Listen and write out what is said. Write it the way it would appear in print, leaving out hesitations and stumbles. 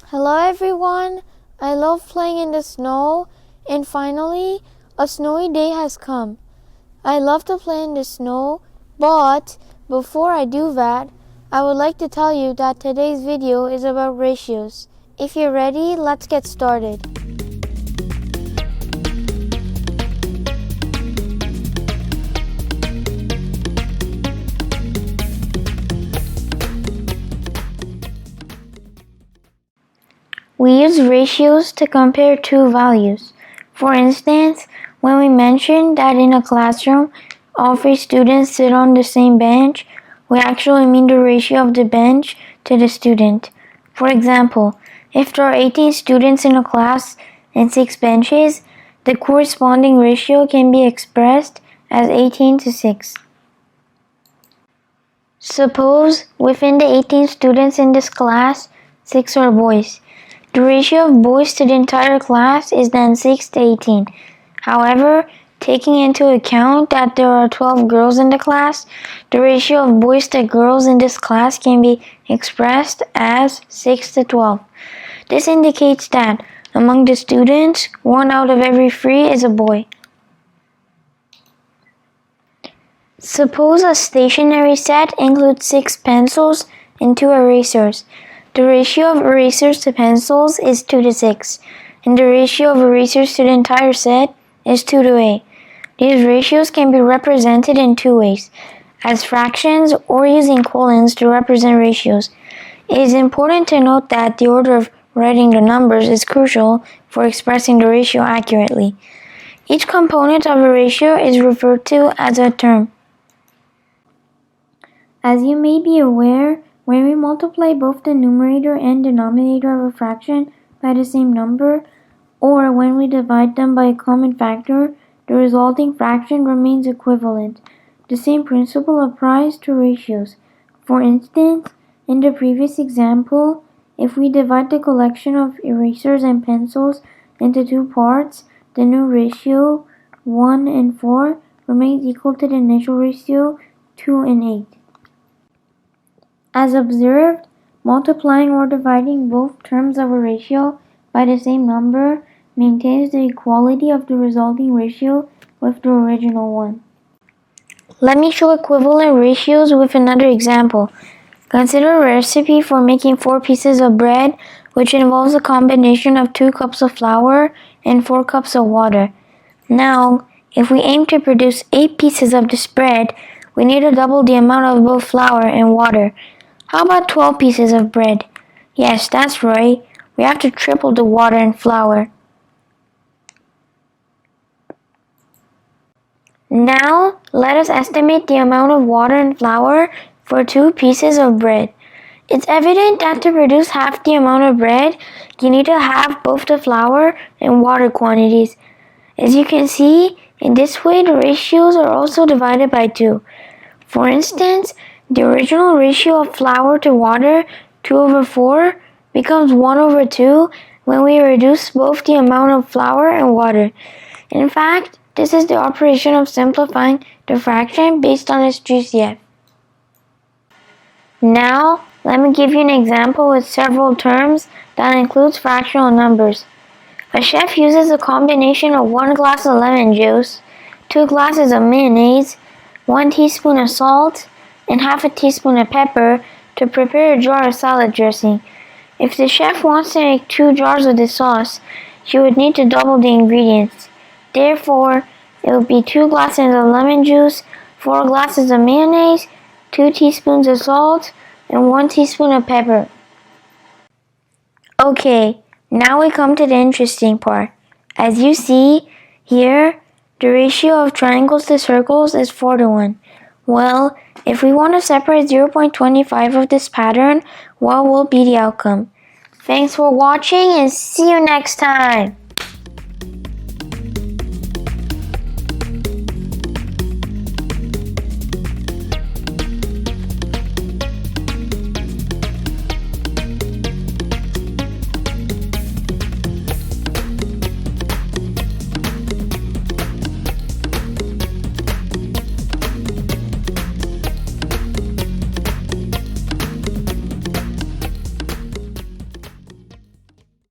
Hello everyone! I love playing in the snow, and finally, a snowy day has come. I love to play in the snow, but before I do that, I would like to tell you that today's video is about ratios. If you're ready, let's get started. We use ratios to compare two values. For instance, when we mention that in a classroom, all 3 students sit on the same bench, we actually mean the ratio of the bench to the student. For example, if there are 18 students in a class and 6 benches, the corresponding ratio can be expressed as 18 to 6. Suppose within the 18 students in this class, 6 are boys. The ratio of boys to the entire class is then 6 to 18. However, taking into account that there are 12 girls in the class, the ratio of boys to girls in this class can be expressed as 6 to 12. This indicates that among the students, 1 out of every 3 is a boy. Suppose a stationery set includes 6 pencils and 2 erasers. The ratio of erasers to pencils is 2 to 6, and the ratio of erasers to the entire set is 2 to 8. These ratios can be represented in 2 ways, as fractions or using colons to represent ratios. It is important to note that the order of writing the numbers is crucial for expressing the ratio accurately. Each component of a ratio is referred to as a term. As you may be aware, when we multiply both the numerator and denominator of a fraction by the same number, or when we divide them by a common factor, the resulting fraction remains equivalent. The same principle applies to ratios. For instance, in the previous example, if we divide the collection of erasers and pencils into 2 parts, the new ratio, 1 and 4, remains equal to the initial ratio, 2 and 8. As observed, multiplying or dividing both terms of a ratio by the same number maintains the equality of the resulting ratio with the original one. Let me show equivalent ratios with another example. Consider a recipe for making 4 pieces of bread, which involves a combination of 2 cups of flour and 4 cups of water. Now, if we aim to produce 8 pieces of this bread, we need to double the amount of both flour and water. How about 12 pieces of bread? Yes, that's right. We have to triple the water and flour. Now, let us estimate the amount of water and flour for 2 pieces of bread. It's evident that to produce half the amount of bread, you need to have both the flour and water quantities. As you can see, in this way the ratios are also divided by 2. For instance, the original ratio of flour to water, 2 over 4, becomes 1 over 2 when we reduce both the amount of flour and water. In fact, this is the operation of simplifying the fraction based on its GCF. Now, let me give you an example with several terms that includes fractional numbers. A chef uses a combination of 1 glass of lemon juice, 2 glasses of mayonnaise, 1 teaspoon of salt, and half a teaspoon of pepper to prepare a jar of salad dressing. If the chef wants to make 2 jars of the sauce, he would need to double the ingredients. Therefore, it would be 2 glasses of lemon juice, 4 glasses of mayonnaise, 2 teaspoons of salt, and 1 teaspoon of pepper. Okay, now we come to the interesting part. As you see here, the ratio of triangles to circles is 4 to 1. Well, if we want to separate 0.25 of this pattern, what will be the outcome? Thanks for watching and see you next time!